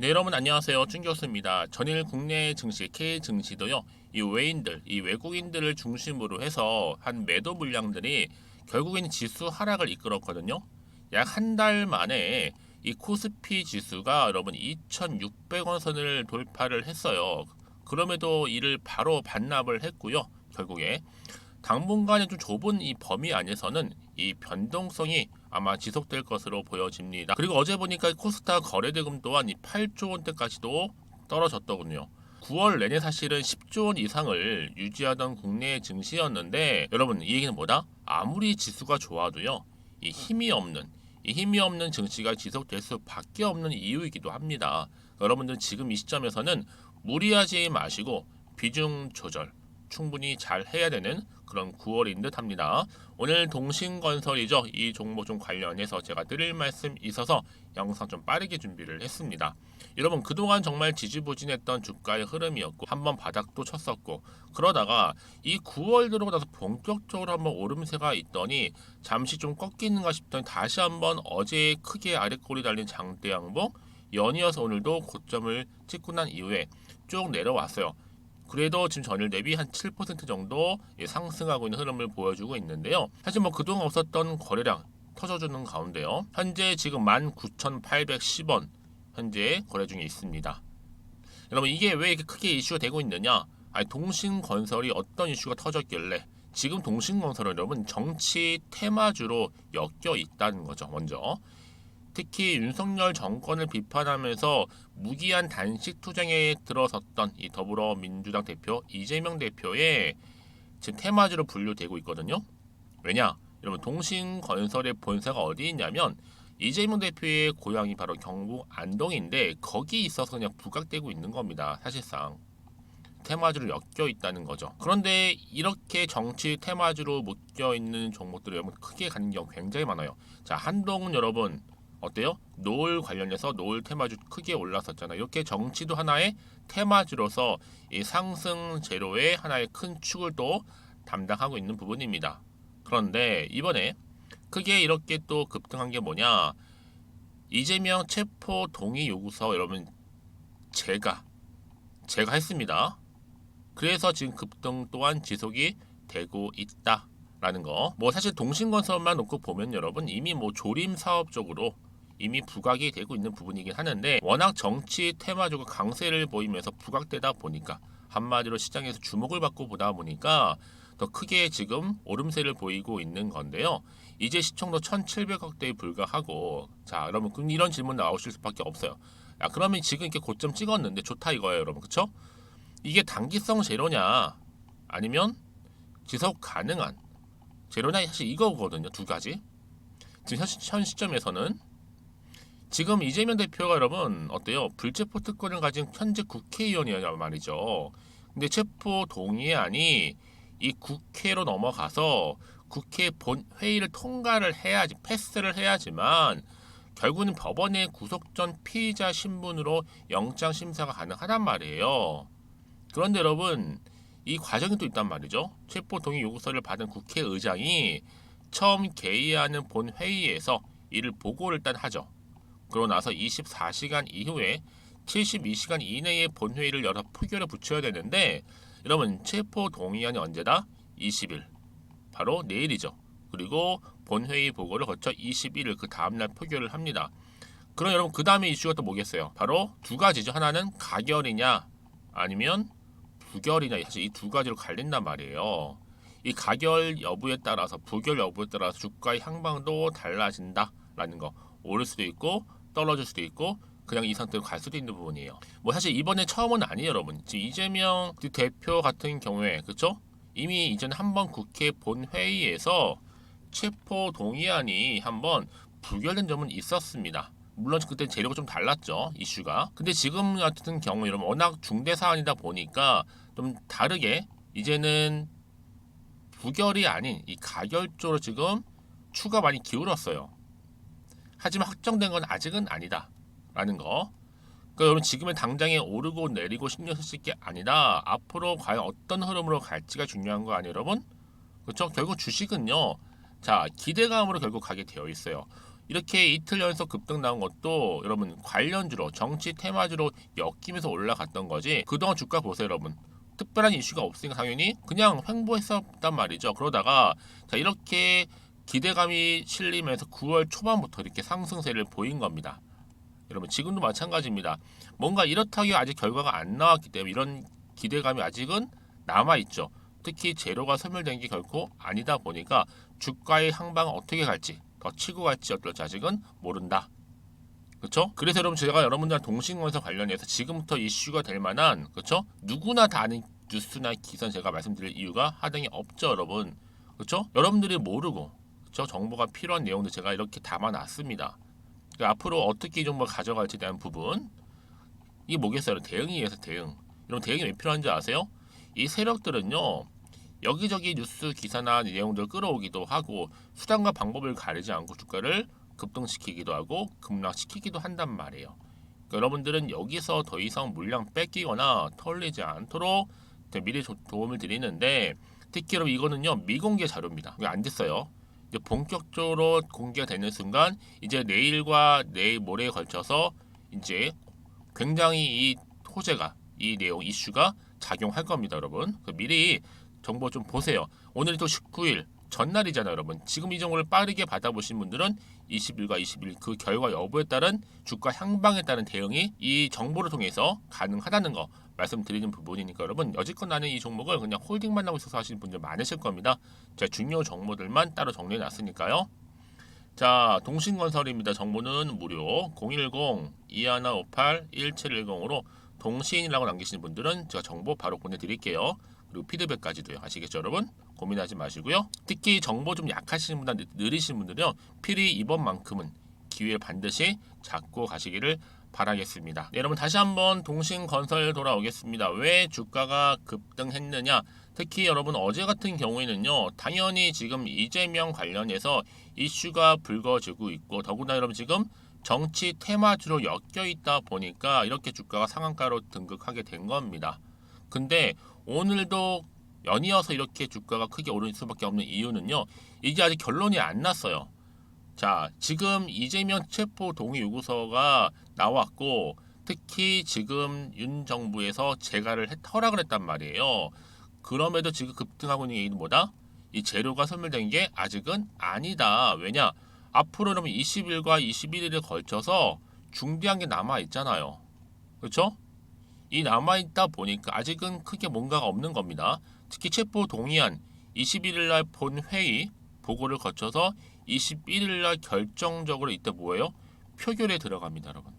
네, 여러분 안녕하세요. 춘교수입니다. 전일 국내 증시, K 증시도요. 이 외인들, 이 외국인들을 중심으로 해서 한 매도 물량들이 결국에는 지수 하락을 이끌었거든요. 약 한 달 만에 이 코스피 지수가 여러분 2,600원 선을 돌파를 했어요. 그럼에도 이를 바로 반납을 했고요. 결국에 당분간의 좀 좁은 이 범위 안에서는 이 변동성이 아마 지속될 것으로 보여집니다. 그리고 어제 보니까 코스닥 거래대금 또한 이 8조 원대까지도 떨어졌더군요. 9월 내내 사실은 10조 원 이상을 유지하던 국내 증시였는데 여러분 이 얘기는 뭐다? 아무리 지수가 좋아도요. 이 힘이 없는 증시가 지속될 수밖에 없는 이유이기도 합니다. 여러분들 지금 이 시점에서는 무리하지 마시고 비중 조절 충분히 잘 해야 되는 그런 9월인 듯 합니다. 오늘 동신건설이죠. 이 종목 좀 관련해서 제가 드릴 말씀 있어서 영상 좀 빠르게 준비를 했습니다. 여러분 그동안 정말 지지부진했던 주가의 흐름이었고 한번 바닥도 쳤었고 그러다가 이 9월 들어오고 나서 본격적으로 한번 오름세가 있더니 잠시 좀 꺾이는가 싶더니 다시 한번 어제 크게 아래꼬리 달린 장대 양봉 연이어서 오늘도 고점을 찍고 난 이후에 쭉 내려왔어요. 그래도 지금 전일 대비 한 7% 정도 상승하고 있는 흐름을 보여주고 있는데요. 사실 뭐 그동안 없었던 거래량 터져주는 가운데요. 현재 지금 19,810원 현재 거래 중에 있습니다. 여러분 이게 왜 이렇게 크게 이슈가 되고 있느냐? 아니, 동신건설이 어떤 이슈가 터졌길래 지금 동신건설은 여러분 정치 테마주로 엮여 있다는 거죠. 먼저 특히 윤석열 정권을 비판하면서 무기한 단식 투쟁에 들어섰던 이 더불어민주당 대표 이재명 대표의 지금 테마주로 분류되고 있거든요. 왜냐? 여러분 동신건설의 본사가 어디 있냐면 이재명 대표의 고향이 바로 경북 안동인데 거기 있어서 그냥 부각되고 있는 겁니다. 사실상 테마주로 엮여 있다는 거죠. 그런데 이렇게 정치 테마주로 묶여 있는 종목들이 여러분 크게 가는 경우 굉장히 많아요. 자, 한동훈 여러분 어때요? 노을 관련해서 노을 테마주 크게 올랐었잖아요. 이렇게 정치도 하나의 테마주로서 이 상승 제로의 하나의 큰 축을 또 담당하고 있는 부분입니다. 그런데 이번에 크게 이렇게 또 급등한 게 뭐냐? 이재명 체포 동의 요구서 여러분 제가 했습니다. 그래서 지금 급등 또한 지속이 되고 있다라는 거. 뭐 사실 동신건설만 놓고 보면 여러분 이미 뭐 조림 사업 쪽으로 이미 부각이 되고 있는 부분이긴 하는데 워낙 정치 테마주가 강세를 보이면서 부각되다 보니까 한마디로 시장에서 주목을 받고 보다 보니까 더 크게 지금 오름세를 보이고 있는 건데요. 이제 시총도 1,700억대에 불과하고 자 여러분 그럼 이런 질문 나오실 수밖에 없어요. 야 그러면 지금 이렇게 고점 찍었는데 좋다 이거예요 여러분 그쵸? 이게 단기성 제로냐 아니면 지속 가능한 제로냐 사실 이거거든요. 두 가지. 지금 현 시점에서는 지금 이재명 대표가 여러분 어때요? 불체포 특권을 가진 현재 국회의원이란 말이죠. 근데 체포 동의안이 이 국회로 넘어가서 국회 본 회의를 통과를 해야지 패스를 해야지만 결국은 법원의 구속 전 피의자 신분으로 영장 심사가 가능하단 말이에요. 그런데 여러분 이 과정이 또 있단 말이죠. 체포 동의 요구서를 받은 국회의장이 처음 개의하는 본 회의에서 이를 보고를 일단 하죠. 그러고 나서 24시간 이후에 72시간 이내에 본회의를 열어 표결에 붙여야 되는데 여러분 체포 동의안이 언제다? 20일 바로 내일이죠. 그리고 본회의 보고를 거쳐 21일 그 다음날 표결을 합니다. 그럼 여러분 그 다음에 이슈가 또 뭐겠어요? 바로 두 가지죠. 하나는 가결이냐 아니면 부결이냐 사실 이 두 가지로 갈린단 말이에요. 이 가결 여부에 따라서 부결 여부에 따라서 주가의 향방도 달라진다라는 거. 오를 수도 있고 떨어질 수도 있고 그냥 이 상태로 갈 수도 있는 부분이에요. 뭐 사실 이번에 처음은 아니에요, 여러분. 지금 이재명 대표 같은 경우에 그렇죠? 이미 이전에 한번 국회 본회의에서 체포 동의안이 한번 부결된 점은 있었습니다. 물론 그때 재료가 좀 달랐죠 이슈가. 근데 지금 같은 경우 여러분 워낙 중대 사안이다 보니까 좀 다르게 이제는 부결이 아닌 이 가결 쪽으로 지금 추가 많이 기울었어요. 하지만 확정된 건 아직은 아니다라는 거. 그러니까 여러분 지금의 당장에 오르고 내리고 신경 쓸 게 아니라 앞으로 과연 어떤 흐름으로 갈지가 중요한 거 아니에요, 여러분? 그렇죠? 결국 주식은요. 자, 기대감으로 결국 가게 되어 있어요. 이렇게 이틀 연속 급등 나온 것도 여러분 관련주로 정치 테마주로 엮이면서 올라갔던 거지. 그동안 주가 보세요, 여러분. 특별한 이슈가 없으니까 당연히 그냥 횡보했었단 말이죠. 그러다가 자 이렇게 기대감이 실리면서 9월 초반부터 이렇게 상승세를 보인 겁니다. 여러분 지금도 마찬가지입니다. 뭔가 이렇다기 아직 결과가 안 나왔기 때문에 이런 기대감이 아직은 남아있죠. 특히 재료가 소멸된 게 결코 아니다 보니까 주가의 항방은 어떻게 갈지 더 치고 갈지 어떨지 아직은 모른다. 그렇죠? 그래서 여러분 제가 여러분들 동신건설 관련해서 지금부터 이슈가 될 만한 그렇죠? 누구나 다 아는 뉴스나 기사는 제가 말씀드릴 이유가 하등이 없죠, 여러분. 그렇죠? 여러분들이 모르고 그렇죠? 정보가 필요한 내용도 제가 이렇게 담아놨습니다. 그러니까 앞으로 어떻게 이 정보를 가져갈지에 대한 부분 이게 뭐겠어요? 대응이 위해서 대응. 이런 대응이 왜 필요한지 아세요? 이 세력들은요. 여기저기 뉴스 기사나 내용들 끌어오기도 하고 수단과 방법을 가리지 않고 주가를 급등시키기도 하고 급락시키기도 한단 말이에요. 그러니까 여러분들은 여기서 더 이상 물량 뺏기거나 털리지 않도록 미리 도움을 드리는데 특히 여러분 이거는요 미공개 자료입니다. 이거 안 됐어요. 이제 본격적으로 공개가 되는 순간 이제 내일과 내일 모레에 걸쳐서 이제 굉장히 이 호재가 이 내용 이슈가 작용할 겁니다, 여러분. 미리 정보 좀 보세요. 오늘이 또 19일 전날이잖아요, 여러분. 지금 이 정보를 빠르게 받아보신 분들은 20일과 21일 그 결과 여부에 따른 주가 향방에 따른 대응이 이 정보를 통해서 가능하다는 거 말씀드리는 부분이니까 여러분 여지껏 나는 이 종목을 그냥 홀딩만 하고 있어서 하시는 분들 많으실 겁니다. 제가 중요 정보들만 따로 정리해 놨으니까요. 자, 동신건설입니다. 정보는 무료 010-2158-1710으로 동신이라고 남기시는 분들은 제가 정보 바로 보내드릴게요. 그리고 피드백까지도요. 아시겠죠, 여러분? 고민하지 마시고요. 특히 정보 좀 약하시는 분들, 느리신 분들은요. 필히 이번만큼은 기회를 반드시 잡고 가시기를 바라겠습니다. 네, 여러분 다시 한번 동신건설 돌아오겠습니다. 왜 주가가 급등했느냐? 특히 여러분 어제 같은 경우에는요. 당연히 지금 이재명 관련해서 이슈가 불거지고 있고 더구나 여러분 지금 정치 테마주로 엮여 있다 보니까 이렇게 주가가 상한가로 등극하게 된 겁니다. 근데 오늘도 연이어서 이렇게 주가가 크게 오를 수밖에 없는 이유는요. 이게 아직 결론이 안 났어요. 자, 지금 이재명 체포 동의 요구서가 나왔고 특히 지금 윤 정부에서 재가를 허락을 했단 말이에요. 그럼에도 지금 급등하고 있는 얘기는 뭐다? 이 재료가 소멸된 게 아직은 아니다. 왜냐? 앞으로 그러면 20일과 21일에 걸쳐서 중대한 게 남아 있잖아요. 그렇죠? 이 남아 있다 보니까 아직은 크게 뭔가가 없는 겁니다. 특히 체포 동의안 21일 날 본 회의 보고를 거쳐서 21일 날 결정적으로 이때 뭐예요? 표결에 들어갑니다, 여러분.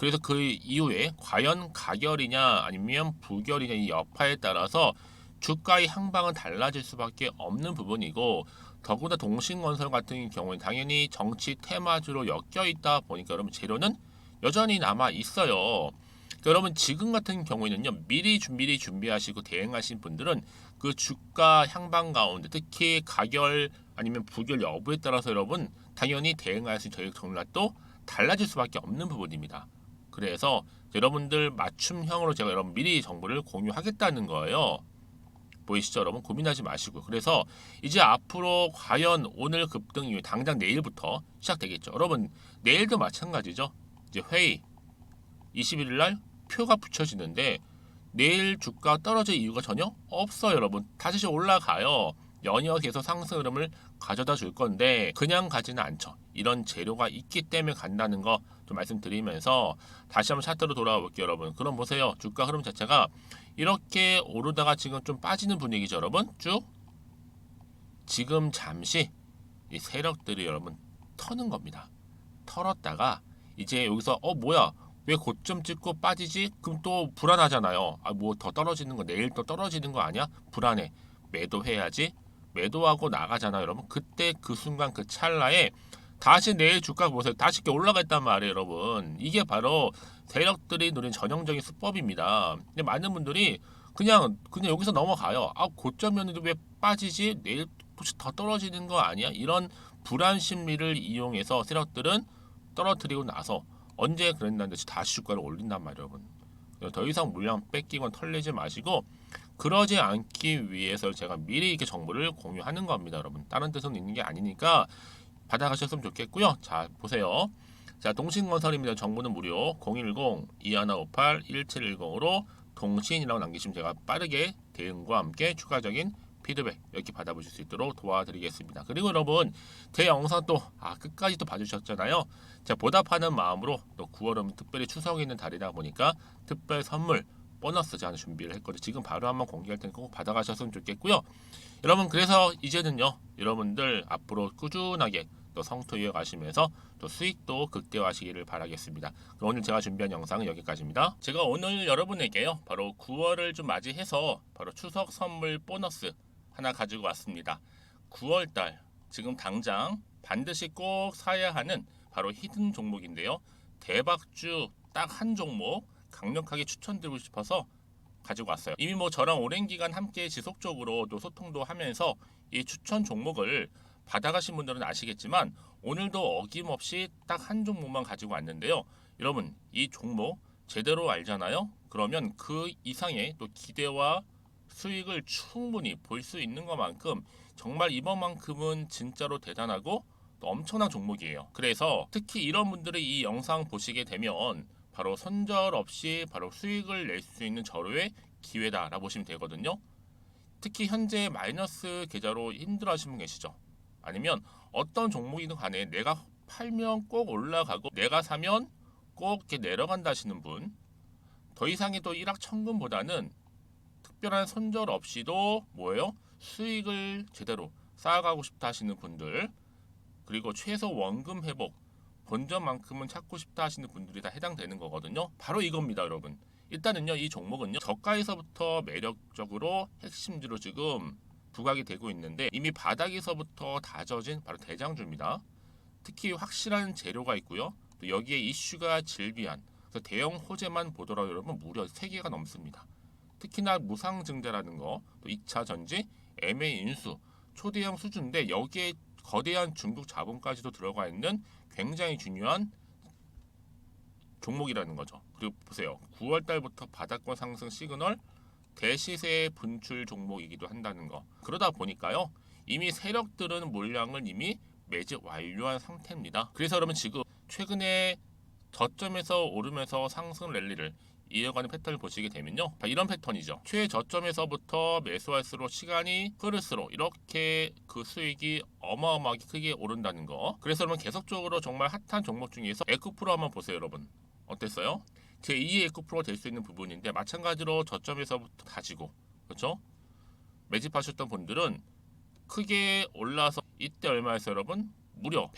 그래서 그 이후에 과연 가결이냐 아니면 부결이냐 이 여파에 따라서 주가의 향방은 달라질 수밖에 없는 부분이고 더구나 동신건설 같은 경우에 당연히 정치 테마주로 엮여 있다 보니까 여러분 재료는 여전히 남아 있어요. 그러니까 여러분 지금 같은 경우에는요 미리 준비하시고 대응하신 분들은 그 주가 향방 가운데 특히 가결 아니면 부결 여부에 따라서 여러분 당연히 대응할 수 있는 저희 전략도 달라질 수밖에 없는 부분입니다. 그래서 여러분들 맞춤형으로 제가 여러분 미리 정보를 공유하겠다는 거예요. 보이시죠, 여러분? 고민하지 마시고. 그래서 이제 앞으로 과연 오늘 급등 이후 당장 내일부터 시작되겠죠. 여러분 내일도 마찬가지죠. 이제 회의 21일 날 표가 붙여지는데 내일 주가 떨어질 이유가 전혀 없어요, 여러분. 다시 올라가요. 연이어 계속 상승 흐름을 가져다 줄 건데 그냥 가지는 않죠. 이런 재료가 있기 때문에 간다는 거 좀 말씀드리면서 다시 한번 차트로 돌아와 볼게요, 여러분. 그럼 보세요. 주가 흐름 자체가 이렇게 오르다가 지금 좀 빠지는 분위기죠, 여러분. 쭉 지금 잠시 이 세력들이 여러분 터는 겁니다. 털었다가 이제 여기서 뭐야? 왜 고점 찍고 빠지지? 그럼 또 불안하잖아요. 뭐 더 떨어지는 거 내일 또 떨어지는 거 아니야? 불안해. 매도해야지. 매도하고 나가잖아요, 여러분. 그때 그 순간 그 찰나에 다시 내일 주가 보세요. 다시 이렇게 올라갔단 말이에요, 여러분. 이게 바로 세력들이 누린 전형적인 수법입니다. 근데 많은 분들이 그냥 여기서 넘어가요. 고점이었는데 왜 빠지지? 내일 혹시 더 떨어지는 거 아니야? 이런 불안 심리를 이용해서 세력들은 떨어뜨리고 나서 언제 그랬는데 다시 주가를 올린단 말이에요, 여러분. 더 이상 물량 뺏기건 털리지 마시고 그러지 않기 위해서 제가 미리 이렇게 정보를 공유하는 겁니다, 여러분. 다른 뜻은 있는 게 아니니까 받아가셨으면 좋겠고요. 자, 보세요. 자, 동신건설입니다. 정보는 무료 010-2158-1710으로 동신이라고 남기시면 제가 빠르게 대응과 함께 추가적인 피드백 이렇게 받아보실 수 있도록 도와드리겠습니다. 그리고 여러분 제 영상 또 끝까지 또 봐주셨잖아요. 자, 보답하는 마음으로 또 9월은 특별히 추석이 있는 달이다 보니까 특별 선물 보너스 제가 준비를 했거든요. 지금 바로 한번 공개할 테니까 꼭 받아가셨으면 좋겠고요. 여러분 그래서 이제는요 여러분들 앞으로 꾸준하게 또 성토 이어가시면서 또 수익도 극대화하시기를 바라겠습니다. 그럼 오늘 제가 준비한 영상은 여기까지입니다. 제가 오늘 여러분에게요 바로 9월을 좀 맞이해서 바로 추석 선물 보너스 하나 가지고 왔습니다. 9월달 지금 당장 반드시 꼭 사야 하는 바로 히든 종목인데요. 대박주 딱 한 종목 강력하게 추천드리고 싶어서 가지고 왔어요. 이미 뭐 저랑 오랜 기간 함께 지속적으로 또 소통도 하면서 이 추천 종목을 받아가신 분들은 아시겠지만 오늘도 어김없이 딱 한 종목만 가지고 왔는데요. 여러분 이 종목 제대로 알잖아요. 그러면 그 이상의 또 기대와 수익을 충분히 볼 수 있는 것만큼 정말 이번만큼은 진짜로 대단하고 또 엄청난 종목이에요. 그래서 특히 이런 분들이 이 영상 보시게 되면 바로 손절 없이 바로 수익을 낼 수 있는 절호의 기회다라고 보시면 되거든요. 특히 현재 마이너스 계좌로 힘들어하시는 분 계시죠? 아니면 어떤 종목이든 간에 내가 팔면 꼭 올라가고 내가 사면 꼭 이렇게 내려간다 하시는 분, 더 이상의 또 일확천금보다는 특별한 손절 없이도 뭐예요? 수익을 제대로 쌓아가고 싶다 하시는 분들, 그리고 최소 원금 회복 본전만큼은 찾고 싶다 하시는 분들이 다 해당되는 거거든요. 바로 이겁니다, 여러분. 일단은요, 이 종목은요, 저가에서부터 매력적으로 핵심주로 지금 부각이 되고 있는데 이미 바닥에서부터 다져진 바로 대장주입니다. 특히 확실한 재료가 있고요. 또 여기에 이슈가 질비한 그래서 대형 호재만 보더라도 여러분 무려 3개가 넘습니다. 특히나 무상증자라는 거, 또 2차 전지, M&A 인수, 초대형 수주인데 여기에 거대한 중국 자본까지도 들어가 있는 굉장히 중요한 종목이라는 거죠. 그리고 보세요. 9월 달부터 바닥권 상승 시그널 대시세 분출 종목이기도 한다는 거. 그러다 보니까요. 이미 세력들은 물량을 이미 매집 완료한 상태입니다. 그래서 여러분 지금 최근에 저점에서 오르면서 상승 랠리를 이어가는 패턴을 보시게 되면요. 이런 패턴이죠. 최저점에서부터 매수할수록 시간이 흐를수록 이렇게 그 수익이 어마어마하게 크게 오른다는 거. 그래서 여러분 계속적으로 정말 핫한 종목 중에서 에코프로 한번 보세요, 여러분. 어땠어요? 제2의 에코프로가 될 수 있는 부분인데 마찬가지로 저점에서부터 다지고 그렇죠? 매집하셨던 분들은 크게 올라서 이때 얼마였어요, 여러분? 무려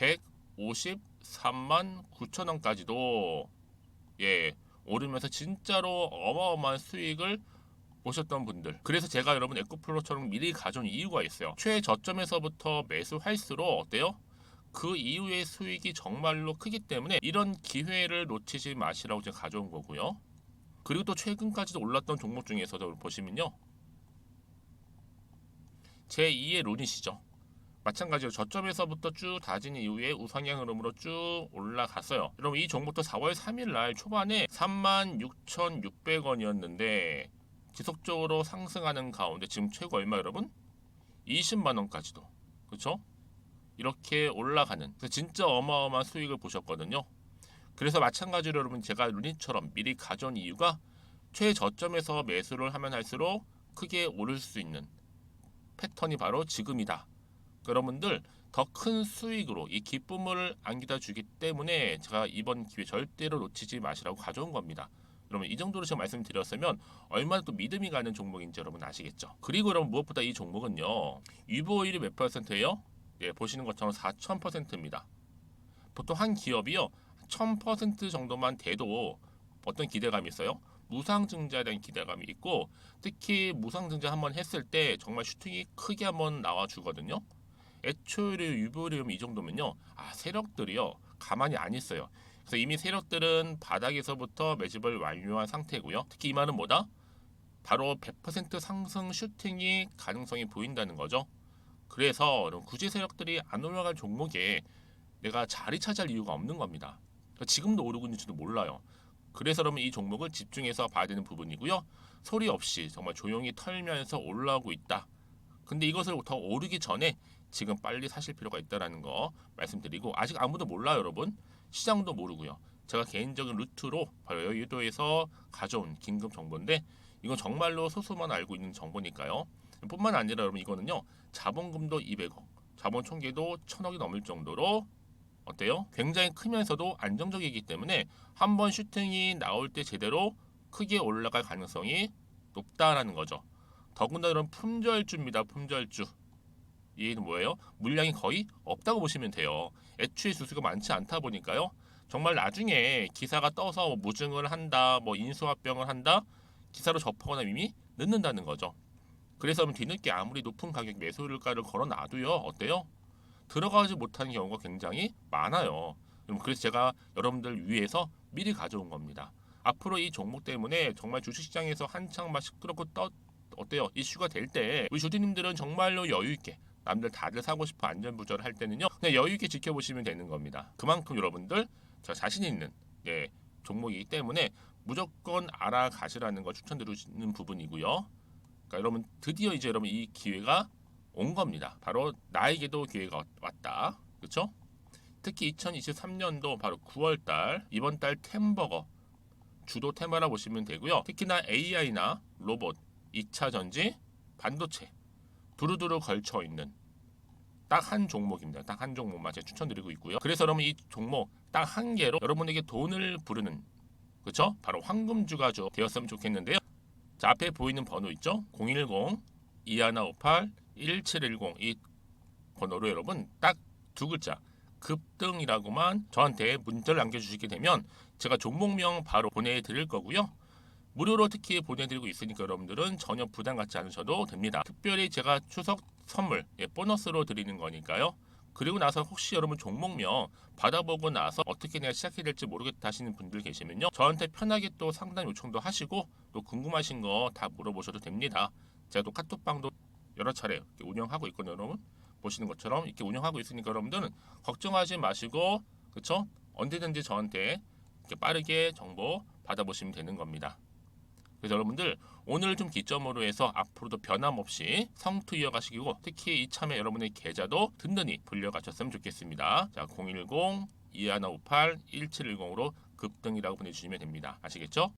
153만 9천 원까지도 오르면서 진짜로 어마어마한 수익을 보셨던 분들. 그래서 제가 여러분 에코프로처럼 미리 가져온 이유가 있어요. 최저점에서부터 매수할수록 어때요? 그 이후의 수익이 정말로 크기 때문에 이런 기회를 놓치지 마시라고 제가 가져온 거고요. 그리고 또 최근까지도 올랐던 종목 중에서도 보시면요. 제2의 론이시죠. 마찬가지로 저점에서부터 쭉 다진 이후에 우상향 흐름으로 쭉 올라갔어요. 여러분 이 종목도 4월 3일 날 초반에 36,600원이었는데 지속적으로 상승하는 가운데 지금 최고 얼마 여러분? 20만 원까지도. 그렇죠? 이렇게 올라가는 진짜 어마어마한 수익을 보셨거든요. 그래서 마찬가지로 여러분 제가 루닛처럼 미리 가져온 이유가 최저점에서 매수를 하면 할수록 크게 오를 수 있는 패턴이 바로 지금이다. 여러분들 더 큰 수익으로 이 기쁨을 안겨다 주기 때문에 제가 이번 기회 절대로 놓치지 마시라고 가져온 겁니다. 여러분 이 정도로 제가 말씀드렸으면 얼마나 또 믿음이 가는 종목인지 여러분 아시겠죠? 그리고 여러분 무엇보다 이 종목은요. 유보율이 몇 %예요? 보시는 것처럼 4000%입니다. 보통 한 기업이요. 1000% 정도만 돼도 어떤 기대감이 있어요? 무상증자에 대한 기대감이 있고 특히 무상증자 한번 했을 때 정말 슈팅이 크게 한번 나와주거든요. 애초에 유보율이 이 정도면요. 세력들이요. 가만히 안 있어요. 그래서 이미 세력들은 바닥에서부터 매집을 완료한 상태고요. 특히 이 말은 뭐다? 바로 100% 상승 슈팅이 가능성이 보인다는 거죠. 그래서 굳이 세력들이 안 올라갈 종목에 내가 자리 차지할 이유가 없는 겁니다. 그러니까 지금도 오르고 있는지도 몰라요. 그래서 그러면 이 종목을 집중해서 봐야 되는 부분이고요. 소리 없이 정말 조용히 털면서 올라오고 있다. 근데 이것을 더 오르기 전에 지금 빨리 사실 필요가 있다라는 거 말씀드리고, 아직 아무도 몰라요, 여러분. 시장도 모르고요. 제가 개인적인 루트로 바로 여의도에서 가져온 긴급 정보인데, 이건 정말로 소수만 알고 있는 정보니까요. 뿐만 아니라 여러분, 이거는요, 자본금도 200억, 자본 총계도 1000억이 넘을 정도로 어때요? 굉장히 크면서도 안정적이기 때문에 한번 슈팅이 나올 때 제대로 크게 올라갈 가능성이 높다라는 거죠. 더군다나 이런 품절주입니다. 품절주. 얘는 뭐예요? 물량이 거의 없다고 보시면 돼요. 애초에 수수가 많지 않다 보니까요. 정말 나중에 기사가 떠서 뭐 무증을 한다, 뭐 인수합병을 한다, 기사로 접하거나 이미 늦는다는 거죠. 그래서 뒤늦게 아무리 높은 가격 매수가를 걸어놔도요, 어때요? 들어가지 못하는 경우가 굉장히 많아요. 그래서 제가 여러분들 위해서 미리 가져온 겁니다. 앞으로 이 종목 때문에 정말 주식시장에서 한창 막 시끄럽고 어때요? 이슈가 될 때 우리 주주님들은 정말로 여유 있게, 남들 다들 사고 싶어 안전부절을 할 때는요, 그냥 여유 있게 지켜보시면 되는 겁니다. 그만큼 여러분들 제가 자신 있는 종목이기 때문에 무조건 알아가시라는 걸 추천드리는 부분이고요. 그러니까 여러분 드디어 이제 여러분 이 기회가 온 겁니다. 바로 나에게도 기회가 왔다. 그렇죠? 특히 2023년도 바로 9월달, 이번 달 템버거 주도 테마라 보시면 되고요. 특히나 AI나 로봇, 2차 전지, 반도체 두루두루 걸쳐 있는 딱 한 종목입니다. 딱 한 종목만 제가 추천드리고 있고요. 그래서 여러분 이 종목 딱 한 개로 여러분에게 돈을 부르는, 그렇죠? 바로 황금주가 되었으면 좋겠는데요. 자, 앞에 보이는 번호 있죠? 010-2158-1710 이 번호로 여러분 딱 두 글자 급등이라고만 저한테 문자를 남겨주시게 되면 제가 종목명 바로 보내드릴 거고요. 무료로 특히 보내드리고 있으니까 여러분들은 전혀 부담 갖지 않으셔도 됩니다. 특별히 제가 추석 선물 보너스로 드리는 거니까요. 그리고 나서 혹시 여러분 종목명 받아보고 나서 어떻게 내가 시작해야 될지 모르겠다 하시는 분들 계시면요, 저한테 편하게 또 상담 요청도 하시고 또 궁금하신 거 다 물어보셔도 됩니다. 제가 또 카톡방도 여러 차례 운영하고 있거든요. 여러분 보시는 것처럼 이렇게 운영하고 있으니까 여러분들은 걱정하지 마시고, 그렇죠? 언제든지 저한테 이렇게 빠르게 정보 받아보시면 되는 겁니다. 그래서 여러분들 오늘 좀 기점으로 해서 앞으로도 변함없이 성투 이어가시고, 특히 이참에 여러분의 계좌도 든든히 불려가셨으면 좋겠습니다. 자, 010-2158-1710으로 급등이라고 보내주시면 됩니다. 아시겠죠?